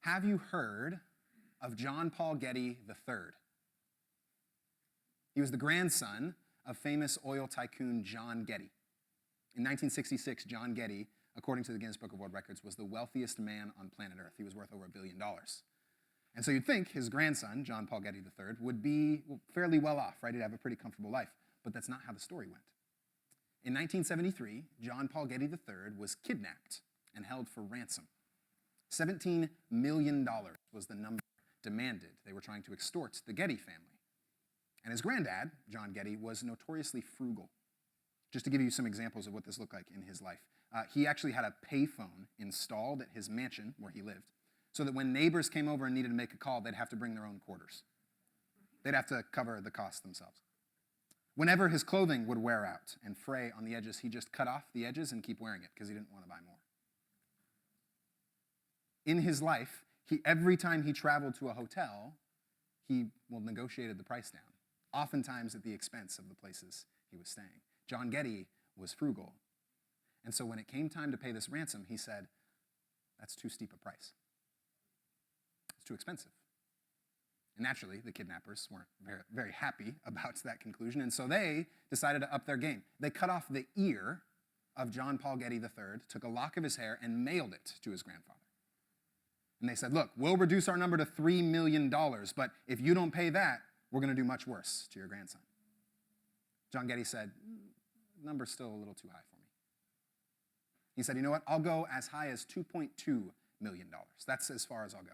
Have you heard of John Paul Getty III? He was the grandson of famous oil tycoon John Getty. In 1966, John Getty, according to the Guinness Book of World Records, was the wealthiest man on planet Earth. He was worth over $1 billion. And so you'd think his grandson, John Paul Getty III, would be fairly well off, right? He'd have a pretty comfortable life. But that's not how the story went. In 1973, John Paul Getty III was kidnapped and held for ransom. $17 million was the number demanded. They were trying to extort the Getty family. And his granddad, John Getty, was notoriously frugal. Just to give you some examples of what this looked like in his life. He actually had a payphone installed at his mansion where he lived, so that when neighbors came over and needed to make a call, they'd have to bring their own quarters. They'd have to cover the cost themselves. Whenever his clothing would wear out and fray on the edges, he just cut off the edges and keep wearing it because he didn't want to buy more. In his life, every time he traveled to a hotel, he negotiated the price down, oftentimes at the expense of the places he was staying. John Getty was frugal. And so when it came time to pay this ransom, he said, that's too steep a price. It's too expensive. And naturally, the kidnappers weren't very, very happy about that conclusion, and so they decided to up their game. They cut off the ear of John Paul Getty III, took a lock of his hair, and mailed it to his grandfather. And they said, look, we'll reduce our number to $3 million, but if you don't pay that, we're going to do much worse to your grandson. John Getty said, number's still a little too high for me. He said, you know what, I'll go as high as $2.2 million. That's as far as I'll go,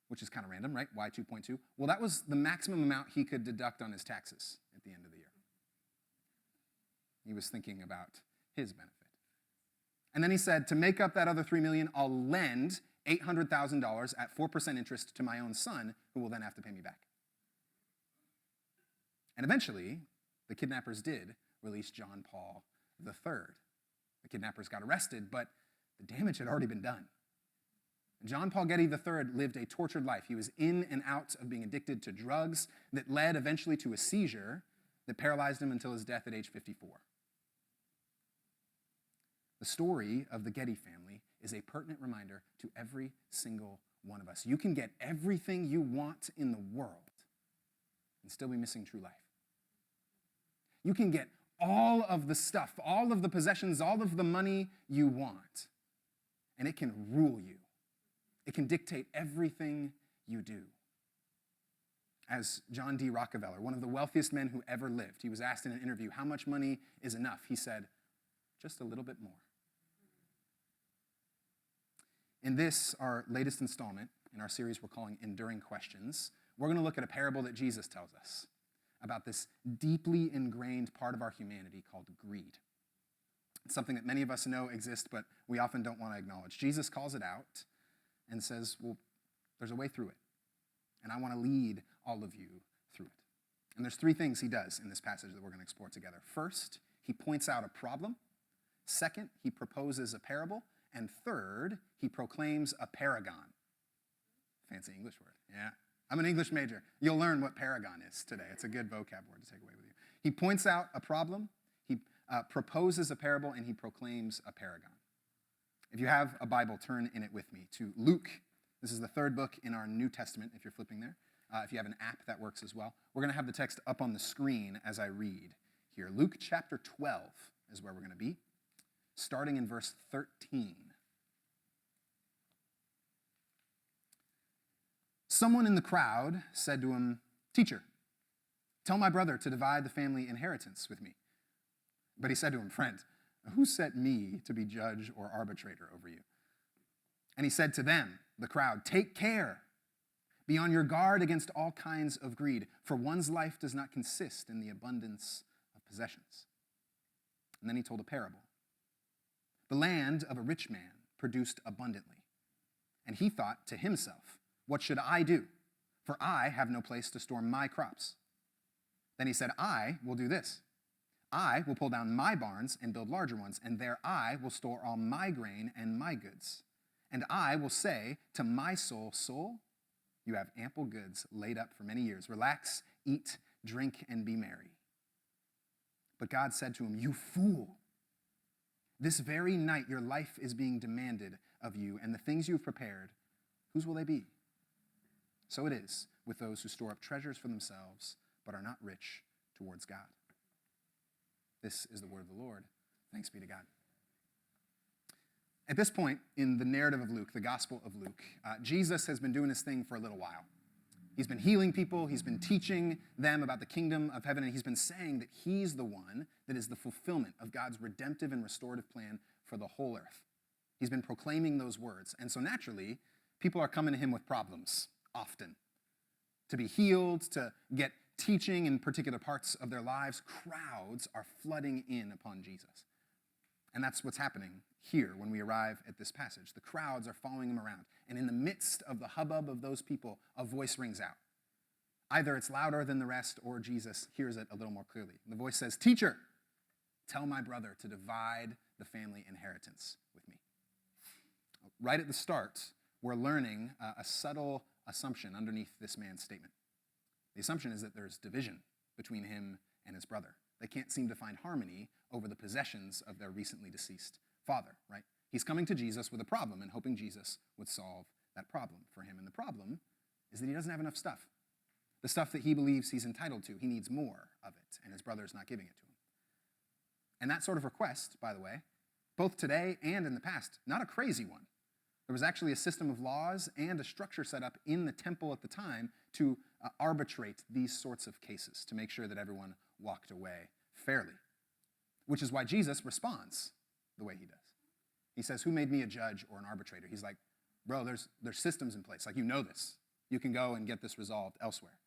which is kind of random, right? Why 2.2? Well, that was the maximum amount he could deduct on his taxes at the end of the year. He was thinking about his benefit. And then he said, to make up that other $3 million, I'll lend $800,000 at 4% interest to my own son, who will then have to pay me back. And eventually, the kidnappers did release John Paul III. The kidnappers got arrested, but the damage had already been done. John Paul Getty III lived a tortured life. He was in and out of being addicted to drugs that led eventually to a seizure that paralyzed him until his death at age 54. The story of the Getty family is a pertinent reminder to every single one of us. You can get everything you want in the world and still be missing true life. You can get all of the stuff, all of the possessions, all of the money you want, and it can rule you. It can dictate everything you do. As John D. Rockefeller, one of the wealthiest men who ever lived, he was asked in an interview, how much money is enough? He said, just a little bit more. In this, our latest installment in our series we're calling Enduring Questions, we're going to look at a parable that Jesus tells us about this deeply ingrained part of our humanity called greed. It's something that many of us know exists, but we often don't want to acknowledge. Jesus calls it out and says, well, there's a way through it, and I want to lead all of you through it. And there's three things he does in this passage that we're going to explore together. First, he points out a problem. Second, he proposes a parable. And third, he proclaims a paragon. Fancy English word, yeah. I'm an English major. You'll learn what paragon is today. It's a good vocab word to take away with you. He points out a problem, he proposes a parable, and he proclaims a paragon. If you have a Bible, turn in it with me to Luke. This is the third book in our New Testament, if you're flipping there. If you have an app, that works as well. We're going to have the text up on the screen as I read here. Luke chapter 12 is where we're going to be, starting in verse 13. Someone in the crowd said to him, "Teacher, tell my brother to divide the family inheritance with me." But he said to him, "Friend, who set me to be judge or arbitrator over you?" And he said to them, the crowd, "Take care. Be on your guard against all kinds of greed, for one's life does not consist in the abundance of possessions." And then he told a parable. The land of a rich man produced abundantly. And he thought to himself, "What should I do? For I have no place to store my crops." Then he said, "I will do this. I will pull down my barns and build larger ones, and there I will store all my grain and my goods. And I will say to my soul, 'Soul, you have ample goods laid up for many years. Relax, eat, drink, and be merry.' But God said to him, 'You fool, this very night your life is being demanded of you, and the things you have prepared, whose will they be? So it is with those who store up treasures for themselves, but are not rich towards God. This is the word of the Lord. Thanks be to God. At this point in the narrative of Luke, the Gospel of Luke, Jesus has been doing his thing for a little while. He's been healing people, he's been teaching them about the kingdom of heaven, and he's been saying that he's the one that is the fulfillment of God's redemptive and restorative plan for the whole earth. He's been proclaiming those words. And so naturally, people are coming to him with problems, often. To be healed, to get teaching in particular parts of their lives, crowds are flooding in upon Jesus. And that's what's happening here when we arrive at this passage. The crowds are following him around. And in the midst of the hubbub of those people, a voice rings out. Either it's louder than the rest or Jesus hears it a little more clearly. The voice says, "Teacher, tell my brother to divide the family inheritance with me." Right at the start, we're learning a subtle assumption underneath this man's statement. The assumption is that there's division between him and his brother. They can't seem to find harmony over the possessions of their recently deceased father, right? He's coming to Jesus with a problem and hoping Jesus would solve that problem for him. And the problem is that he doesn't have enough stuff. The stuff that he believes he's entitled to, he needs more of it, and his brother's not giving it to him. And that sort of request, by the way, both today and in the past, not a crazy one. There was actually a system of laws and a structure set up in the temple at the time to arbitrate these sorts of cases, to make sure that everyone walked away fairly. Which is why Jesus responds the way he does. He says, "Who made me a judge or an arbitrator?" He's like, bro, there's systems in place. Like, you know this. You can go and get this resolved elsewhere.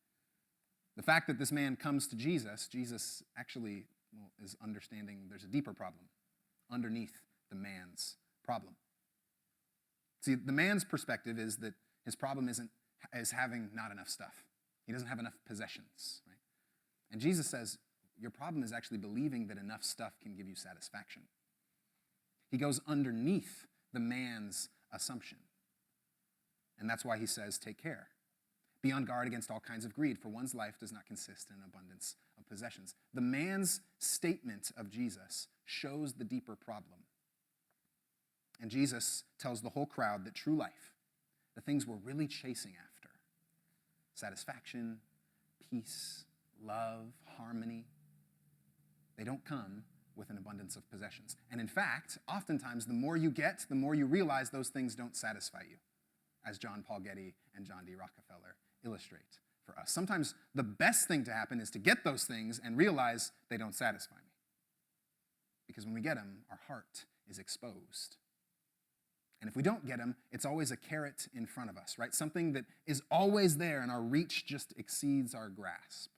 The fact that this man comes to Jesus actually is understanding there's a deeper problem underneath the man's problem. See, the man's perspective is that his problem is having not enough stuff. He doesn't have enough possessions, right? And Jesus says, your problem is actually believing that enough stuff can give you satisfaction. He goes underneath the man's assumption. And that's why he says, take care. Be on guard against all kinds of greed, for one's life does not consist in an abundance of possessions. The man's statement of Jesus shows the deeper problem. And Jesus tells the whole crowd that true life, the things we're really chasing after, satisfaction, peace, love, harmony, they don't come with an abundance of possessions. And in fact, oftentimes, the more you get, the more you realize those things don't satisfy you, as John Paul Getty and John D. Rockefeller illustrate for us. Sometimes the best thing to happen is to get those things and realize they don't satisfy me. Because when we get them, our heart is exposed. And if we don't get them, it's always a carrot in front of us, right? Something that is always there and our reach just exceeds our grasp.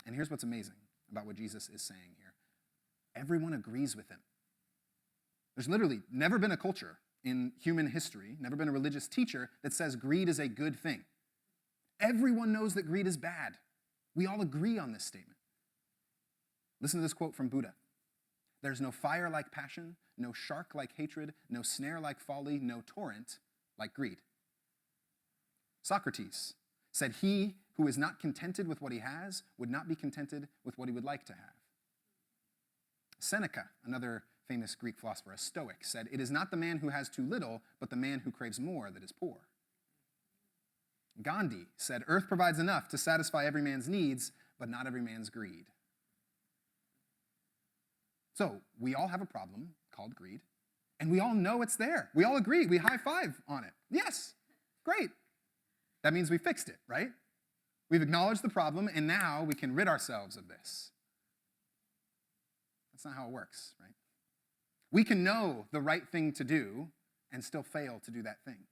And here's what's amazing about what Jesus is saying here. Everyone agrees with him. There's literally never been a culture in human history, never been a religious teacher that says greed is a good thing. Everyone knows that greed is bad. We all agree on this statement. Listen to this quote from Buddha. There's no fire like passion, no shark like hatred, no snare like folly, no torrent like greed. Socrates said he who is not contented with what he has would not be contented with what he would like to have. Seneca, another famous Greek philosopher, a Stoic, said, it is not the man who has too little, but the man who craves more that is poor. Gandhi said, earth provides enough to satisfy every man's needs, but not every man's greed. So we all have a problem called greed, and we all know it's there. We all agree. We high five on it. Yes, great. That means we fixed it, right? We've acknowledged the problem, and now we can rid ourselves of this. That's not how it works, right? We can know the right thing to do and still fail to do that thing.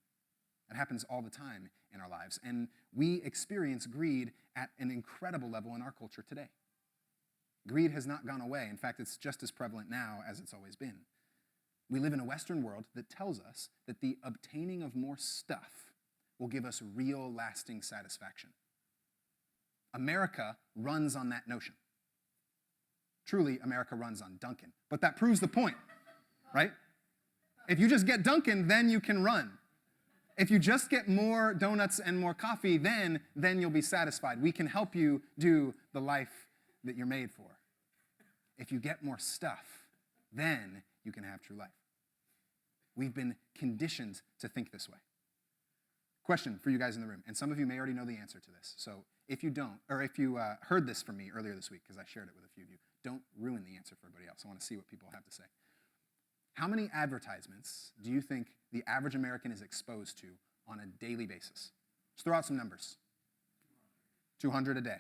That happens all the time in our lives, and we experience greed at an incredible level in our culture today. Greed has not gone away. In fact, it's just as prevalent now as it's always been. We live in a Western world that tells us that the obtaining of more stuff will give us real, lasting satisfaction. America runs on that notion. Truly, America runs on Dunkin', but that proves the point, right? If you just get Dunkin', then you can run. If you just get more donuts and more coffee, then you'll be satisfied. We can help you do the life that you're made for. If you get more stuff, then you can have true life. We've been conditioned to think this way. Question for you guys in the room, and some of you may already know the answer to this. So if you don't, or if you heard this from me earlier this week, because I shared it with a few of you, don't ruin the answer for everybody else. I want to see what people have to say. How many advertisements do you think the average American is exposed to on a daily basis? Just throw out some numbers. 200 a day.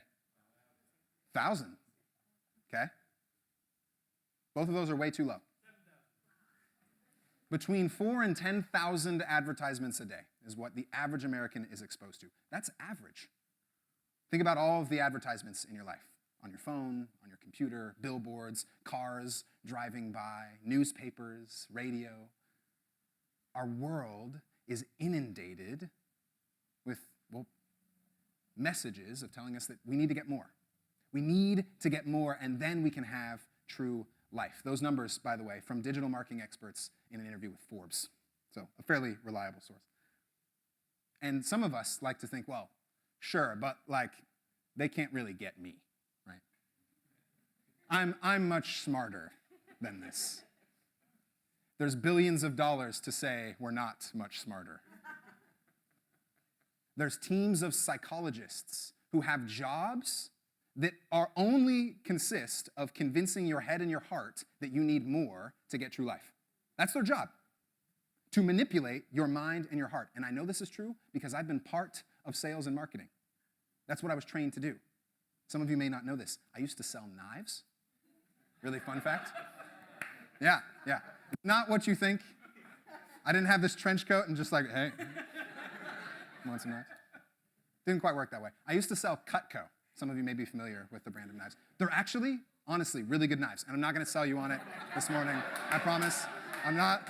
1,000. Okay? Both of those are way too low. Between 4,000 and 10,000 advertisements a day is what the average American is exposed to. That's average. Think about all of the advertisements in your life, on your phone, on your computer, billboards, cars driving by, newspapers, radio. Our world is inundated with, messages of telling us that we need to get more. We need to get more, and then we can have true life. Those numbers, by the way, from digital marketing experts in an interview with Forbes. So a fairly reliable source. And some of us like to think, well, sure, but they can't really get me, right? I'm much smarter than this. There's billions of dollars to say we're not much smarter. There's teams of psychologists who have jobs that are only consist of convincing your head and your heart that you need more to get true life. That's their job, to manipulate your mind and your heart. And I know this is true because I've been part of sales and marketing. That's what I was trained to do. Some of you may not know this. I used to sell knives. Really fun fact. Yeah. Not what you think. I didn't have this trench coat and just hey, want some knives? Didn't quite work that way. I used to sell Cutco. Some of you may be familiar with the brand of knives. They're actually, honestly, really good knives. And I'm not going to sell you on it this morning. I promise. I'm not.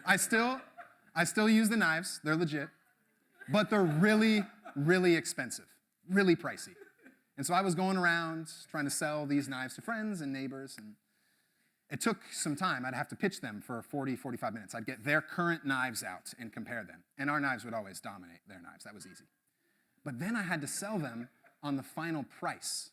I still use the knives. They're legit. But they're really, really expensive. Really pricey. And so I was going around trying to sell these knives to friends and neighbors. And it took some time. I'd have to pitch them for 40, 45 minutes. I'd get their current knives out and compare them. And our knives would always dominate their knives. That was easy. But then I had to sell them on the final price.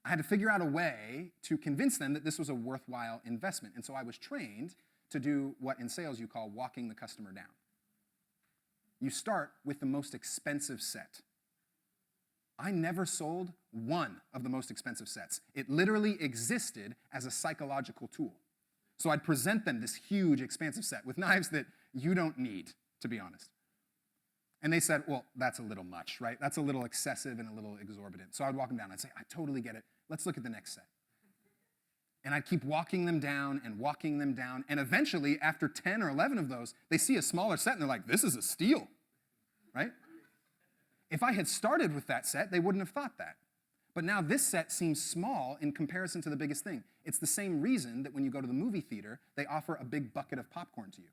I had to figure out a way to convince them that this was a worthwhile investment. And so I was trained to do what in sales you call walking the customer down. You start with the most expensive set. I never sold one of the most expensive sets. It literally existed as a psychological tool. So I'd present them this huge, expansive set with knives that you don't need, to be honest. And they said, well, that's a little much, right? That's a little excessive and a little exorbitant. So I'd walk them down. I'd say, I totally get it. Let's look at the next set. And I'd keep walking them down. And eventually, after 10 or 11 of those, they see a smaller set and they're like, this is a steal, right? If I had started with that set, they wouldn't have thought that. But now this set seems small in comparison to the biggest thing. It's the same reason that when you go to the movie theater, they offer a big bucket of popcorn to you.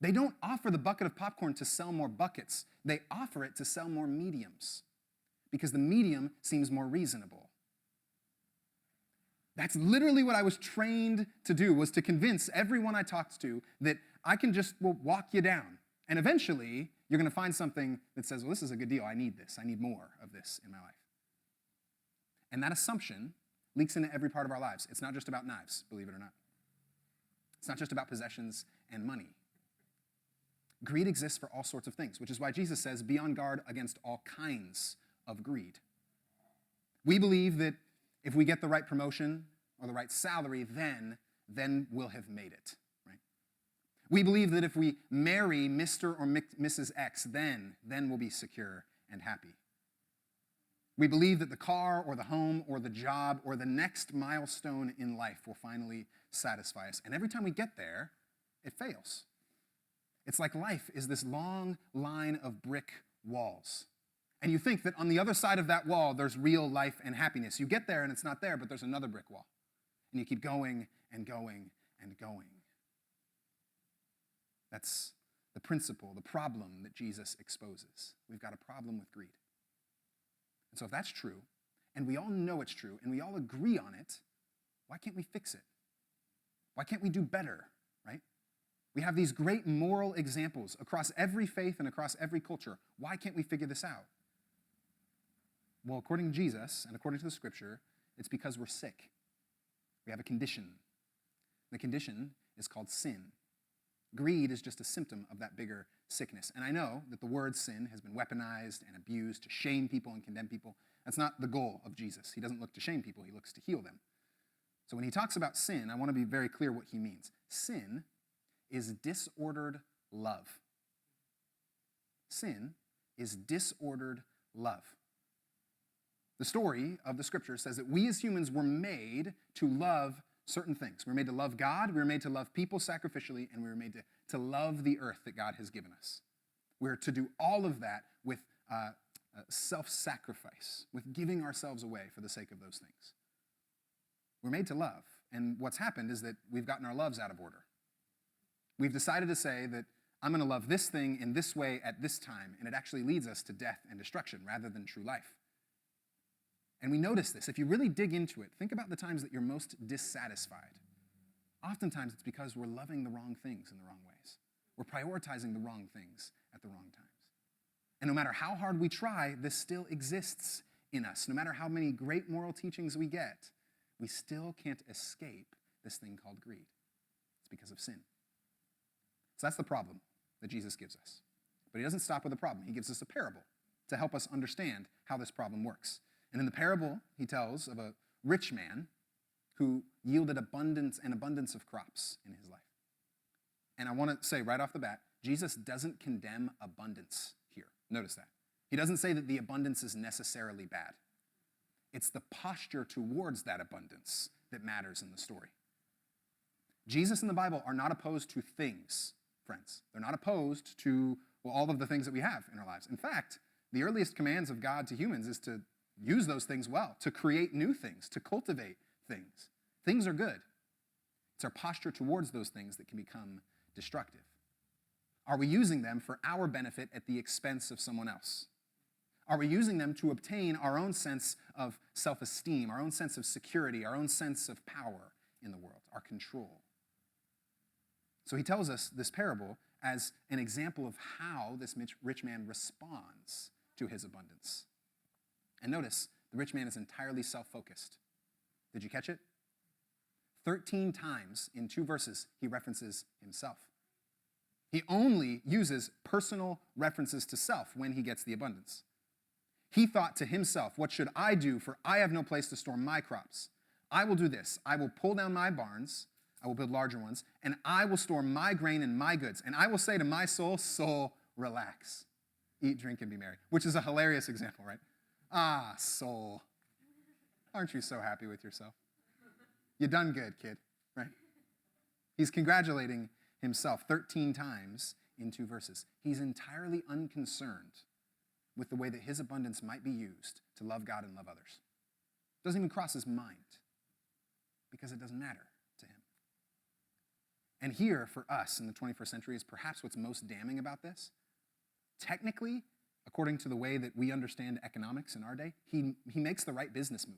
They don't offer the bucket of popcorn to sell more buckets. They offer it to sell more mediums because the medium seems more reasonable. That's literally what I was trained to do, was to convince everyone I talked to that I can just walk you down. And eventually, you're going to find something that says, well, this is a good deal. I need this. I need more of this in my life. And that assumption leaks into every part of our lives. It's not just about knives, believe it or not. It's not just about possessions and money. Greed exists for all sorts of things, which is why Jesus says, be on guard against all kinds of greed. We believe that if we get the right promotion or the right salary, then we'll have made it. We believe that if we marry Mr. or Mrs. X, then we'll be secure and happy. We believe that the car or the home or the job or the next milestone in life will finally satisfy us. And every time we get there, it fails. It's like life is this long line of brick walls. And you think that on the other side of that wall, there's real life and happiness. You get there and it's not there, but there's another brick wall. And you keep going and going and going. That's the principle, the problem that Jesus exposes. We've got a problem with greed. And so if that's true, and we all know it's true, and we all agree on it, why can't we fix it? Why can't we do better, right? We have these great moral examples across every faith and across every culture. Why can't we figure this out? Well, according to Jesus and according to the scripture, it's because we're sick. We have a condition. The condition is called sin. Greed is just a symptom of that bigger sickness. And I know that the word sin has been weaponized and abused to shame people and condemn people. That's not the goal of Jesus. He doesn't look to shame people, he looks to heal them. So when he talks about sin, I want to be very clear what he means. Sin is disordered love. Sin is disordered love. The story of the scripture says that we as humans were made to love certain things. We were made to love God, we were made to love people sacrificially, and we were made to love the earth that God has given us. We're to do all of that with self-sacrifice, with giving ourselves away for the sake of those things. We're made to love, and what's happened is that we've gotten our loves out of order. We've decided to say that I'm going to love this thing in this way at this time, and it actually leads us to death and destruction rather than true life. And we notice this. If you really dig into it, think about the times that you're most dissatisfied. Oftentimes it's because we're loving the wrong things in the wrong ways. We're prioritizing the wrong things at the wrong times. And no matter how hard we try, this still exists in us. No matter how many great moral teachings we get, we still can't escape this thing called greed. It's because of sin. So that's the problem that Jesus gives us. But he doesn't stop with the problem. He gives us a parable to help us understand how this problem works. And in the parable, he tells of a rich man who yielded abundance of crops in his life. And I want to say right off the bat, Jesus doesn't condemn abundance here. Notice that. He doesn't say that the abundance is necessarily bad. It's the posture towards that abundance that matters in the story. Jesus and the Bible are not opposed to things, friends. They're not opposed to all of the things that we have in our lives. In fact, the earliest commands of God to humans is to use those things well, to create new things, to cultivate things. Things are good. It's our posture towards those things that can become destructive. Are we using them for our benefit at the expense of someone else? Are we using them to obtain our own sense of self-esteem, our own sense of security, our own sense of power in the world, our control? So he tells us this parable as an example of how this rich man responds to his abundance. And notice, the rich man is entirely self-focused. Did you catch it? 13 times in 2 verses, he references himself. He only uses personal references to self when he gets the abundance. He thought to himself, what should I do, for I have no place to store my crops? I will do this. I will pull down my barns, I will build larger ones, and I will store my grain and my goods. And I will say to my soul, soul, relax. Eat, drink, and be merry. Which is a hilarious example, right? Ah, soul. Aren't you so happy with yourself? You done good, kid, right? He's congratulating himself 13 times in 2 verses. He's entirely unconcerned with the way that his abundance might be used to love God and love others. Doesn't even cross his mind because it doesn't matter to him. And here, for us in the 21st century, is perhaps what's most damning about this. Technically, according to the way that we understand economics in our day, he makes the right business move.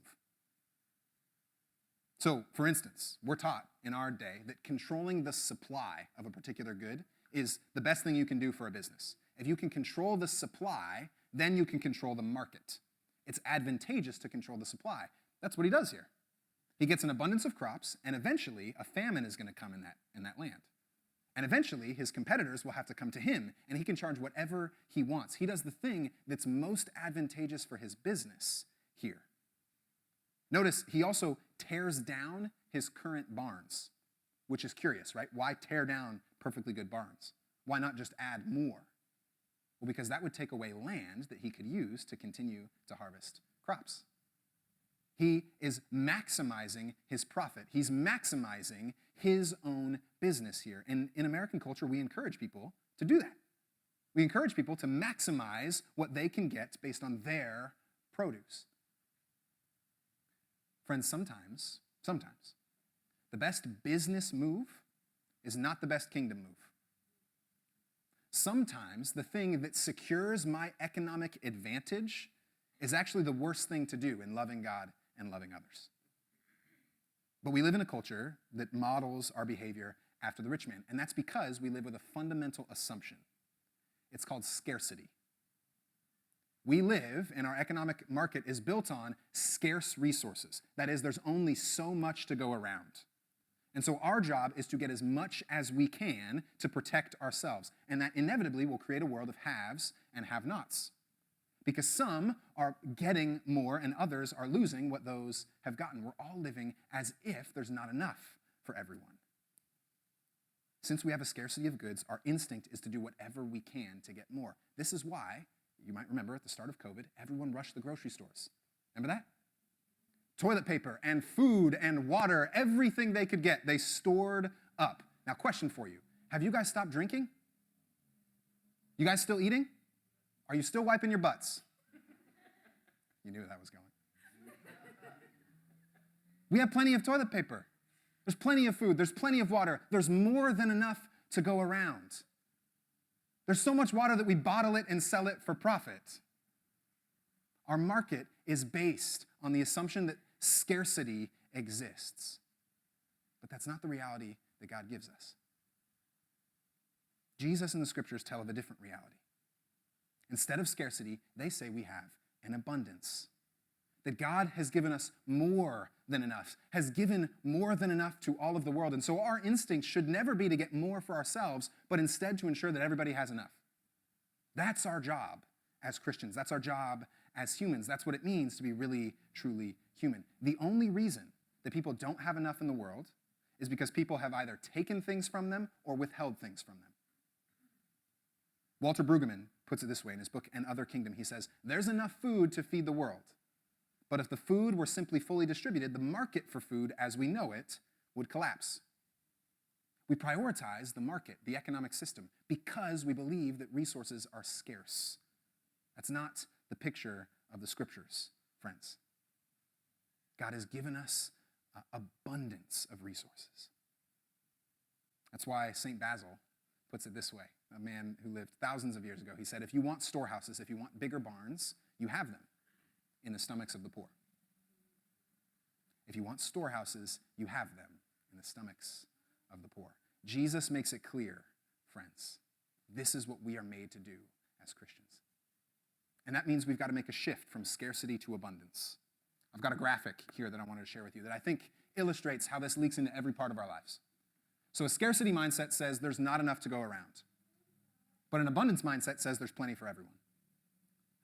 So, for instance, we're taught in our day that controlling the supply of a particular good is the best thing you can do for a business. If you can control the supply, then you can control the market. It's advantageous to control the supply. That's what he does here. He gets an abundance of crops, and eventually a famine is going to come in that land. And eventually his competitors will have to come to him, and he can charge whatever he wants. He does the thing that's most advantageous for his business here. Notice he also tears down his current barns, which is curious, right? Why tear down perfectly good barns? Why not just add more? Well, because that would take away land that he could use to continue to harvest crops. He is maximizing his profit. He's maximizing his own business here. And in American culture, we encourage people to do that. We encourage people to maximize what they can get based on their produce. Friends, sometimes, the best business move is not the best kingdom move. Sometimes the thing that secures my economic advantage is actually the worst thing to do in loving God and loving others. But we live in a culture that models our behavior after the rich man, and that's because we live with a fundamental assumption. It's called scarcity. We live, and our economic market is built on scarce resources. That is, there's only so much to go around. And so our job is to get as much as we can to protect ourselves. And that inevitably will create a world of haves and have-nots. Because some are getting more and others are losing what those have gotten. We're all living as if there's not enough for everyone. Since we have a scarcity of goods, our instinct is to do whatever we can to get more. This is why, you might remember at the start of COVID, everyone rushed the grocery stores. Remember that? Toilet paper and food and water, everything they could get, they stored up. Now, question for you. Have you guys stopped drinking? You guys still eating? Are you still wiping your butts? You knew where that was going. We have plenty of toilet paper. There's plenty of food. There's plenty of water. There's more than enough to go around. There's so much water that we bottle it and sell it for profit. Our market is based on the assumption that scarcity exists. But that's not the reality that God gives us. Jesus and the scriptures tell of a different reality. Instead of scarcity, they say we have an abundance. That God has given us more than enough, has given more than enough to all of the world. And so our instinct should never be to get more for ourselves, but instead to ensure that everybody has enough. That's our job as Christians. That's our job as humans. That's what it means to be really, truly human. The only reason that people don't have enough in the world is because people have either taken things from them or withheld things from them. Walter Brueggemann puts it this way in his book, An Other Kingdom. He says, there's enough food to feed the world. But if the food were simply fully distributed, the market for food as we know it would collapse. We prioritize the market, the economic system, because we believe that resources are scarce. That's not the picture of the scriptures, friends. God has given us abundance of resources. That's why St. Basil puts it this way, a man who lived thousands of years ago. He said, if you want storehouses, if you want bigger barns, you have them in the stomachs of the poor. If you want storehouses, you have them in the stomachs of the poor. Jesus makes it clear, friends, this is what we are made to do as Christians. And that means we've got to make a shift from scarcity to abundance. I've got a graphic here that I wanted to share with you that I think illustrates how this leaks into every part of our lives. So a scarcity mindset says there's not enough to go around. But an abundance mindset says there's plenty for everyone.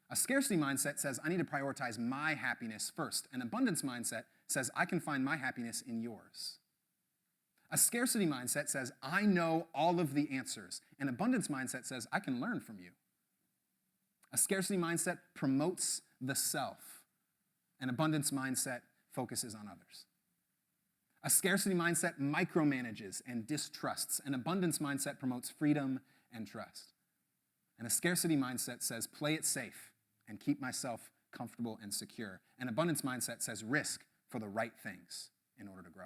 A scarcity mindset says I need to prioritize my happiness first. An abundance mindset says I can find my happiness in yours. A scarcity mindset says I know all of the answers. An abundance mindset says I can learn from you. A scarcity mindset promotes the self. An abundance mindset focuses on others. A scarcity mindset micromanages and distrusts. An abundance mindset promotes freedom and trust. And a scarcity mindset says play it safe and keep myself comfortable and secure. An abundance mindset says risk for the right things in order to grow.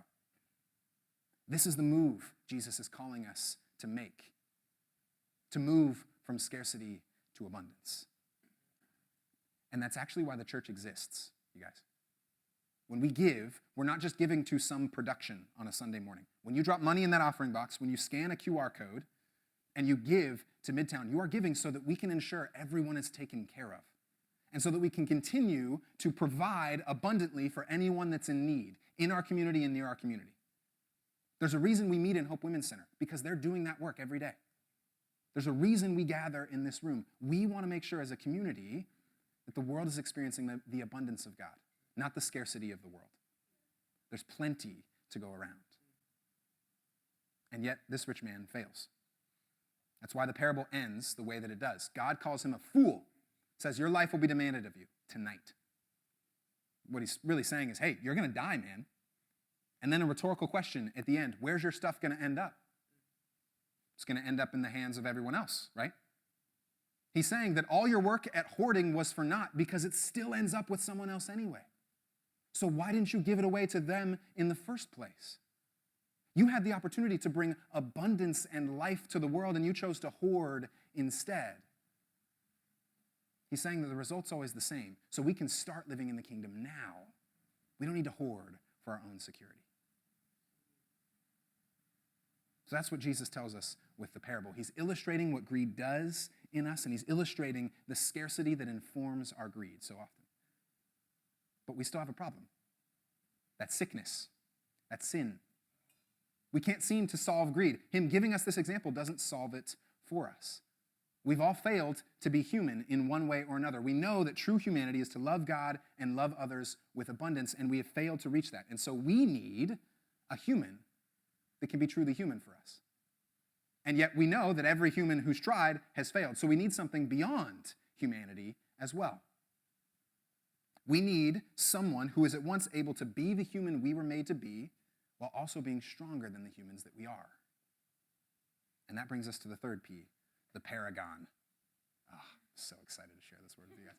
This is the move Jesus is calling us to make, to move from scarcity to abundance. And that's actually why the church exists, you guys. When we give, we're not just giving to some production on a Sunday morning. When you drop money in that offering box, when you scan a QR code and you give to Midtown, you are giving so that we can ensure everyone is taken care of. And so that we can continue to provide abundantly for anyone that's in need in our community and near our community. There's a reason we meet in Hope Women's Center, because they're doing that work every day. There's a reason we gather in this room. We want to make sure as a community that the world is experiencing the abundance of God, not the scarcity of the world. There's plenty to go around. And yet, this rich man fails. That's why the parable ends the way that it does. God calls him a fool, says, your life will be demanded of you tonight. What he's really saying is, hey, you're going to die, man. And then a rhetorical question at the end, where's your stuff going to end up? It's going to end up in the hands of everyone else, right? He's saying that all your work at hoarding was for naught because it still ends up with someone else anyway. So why didn't you give it away to them in the first place? You had the opportunity to bring abundance and life to the world, and you chose to hoard instead. He's saying that the result's always the same, so we can start living in the kingdom now. We don't need to hoard for our own security. So that's what Jesus tells us with the parable. He's illustrating what greed does in us, and he's illustrating the scarcity that informs our greed so often. But we still have a problem. That's sickness. That's sin. We can't seem to solve greed. Him giving us this example doesn't solve it for us. We've all failed to be human in one way or another. We know that true humanity is to love God and love others with abundance, and we have failed to reach that. And so we need a human that can be truly human for us. And yet we know that every human who's tried has failed. So we need something beyond humanity as well. We need someone who is at once able to be the human we were made to be while also being stronger than the humans that we are. And that brings us to the third P, the paragon. Oh, so excited to share this word with you guys.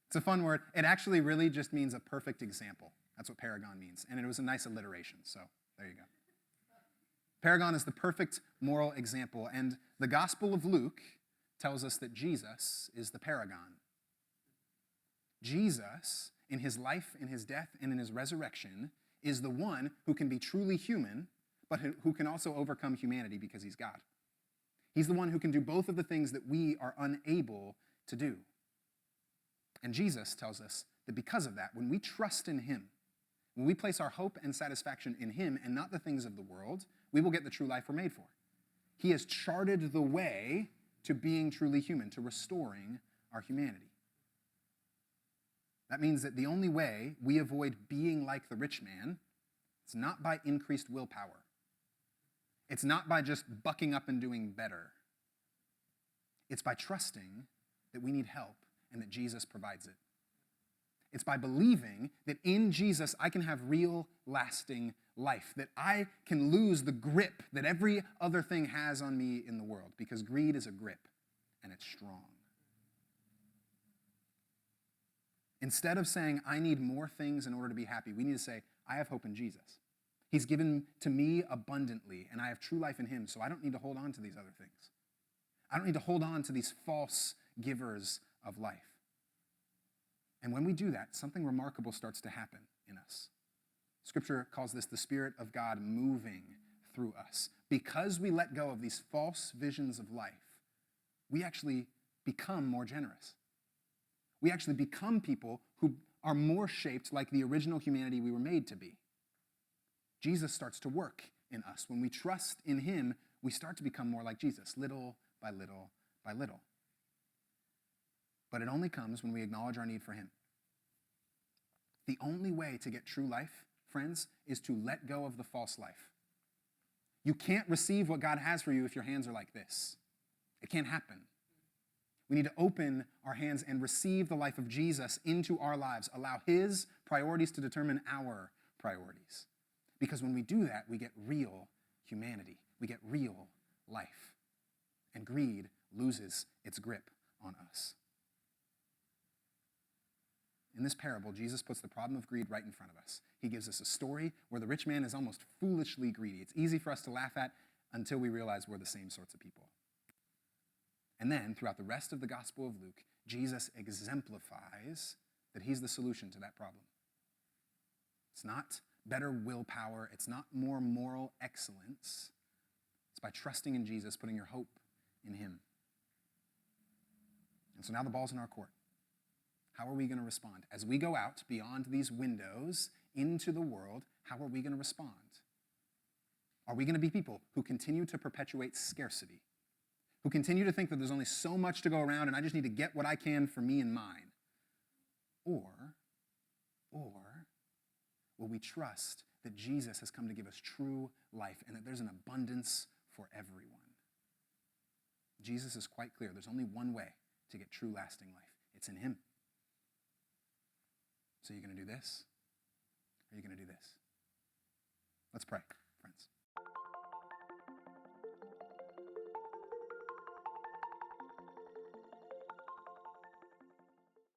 It's a fun word. It actually really just means a perfect example. That's what paragon means. And it was a nice alliteration, so there you go. Paragon is the perfect moral example, and the Gospel of Luke tells us that Jesus is the paragon. Jesus, in his life, in his death, and in his resurrection, is the one who can be truly human, but who can also overcome humanity because he's God. He's the one who can do both of the things that we are unable to do. And Jesus tells us that because of that, when we trust in him, when we place our hope and satisfaction in him and not the things of the world, we will get the true life we're made for. He has charted the way to being truly human, to restoring our humanity. That means that the only way we avoid being like the rich man, it's not by increased willpower. It's not by just bucking up and doing better. It's by trusting that we need help and that Jesus provides it. It's by believing that in Jesus I can have real, lasting life, that I can lose the grip that every other thing has on me in the world, because greed is a grip, and it's strong. Instead of saying, I need more things in order to be happy, we need to say, I have hope in Jesus. He's given to me abundantly, and I have true life in him, so I don't need to hold on to these other things. I don't need to hold on to these false givers of life. And when we do that, something remarkable starts to happen in us. Scripture calls this the Spirit of God moving through us. Because we let go of these false visions of life, we actually become more generous. We actually become people who are more shaped like the original humanity we were made to be. Jesus starts to work in us. When we trust in him, we start to become more like Jesus, little by little by little. But it only comes when we acknowledge our need for him. The only way to get true life, friends, is to let go of the false life. You can't receive what God has for you if your hands are like this. It can't happen. We need to open our hands and receive the life of Jesus into our lives. Allow his priorities to determine our priorities. Because when we do that, we get real humanity. We get real life. And greed loses its grip on us. In this parable, Jesus puts the problem of greed right in front of us. He gives us a story where the rich man is almost foolishly greedy. It's easy for us to laugh at until we realize we're the same sorts of people. And then, throughout the rest of the Gospel of Luke, Jesus exemplifies that he's the solution to that problem. It's not better willpower. It's not more moral excellence. It's by trusting in Jesus, putting your hope in him. And so now the ball's in our court. How are we going to respond? As we go out beyond these windows into the world, how are we going to respond? Are we going to be people who continue to perpetuate scarcity? Who continue to think that there's only so much to go around and I just need to get what I can for me and mine? Or will we trust that Jesus has come to give us true life and that there's an abundance for everyone? Jesus is quite clear. There's only one way to get true lasting life. It's in him. So you're going to do this, or you're going to do this? Let's pray.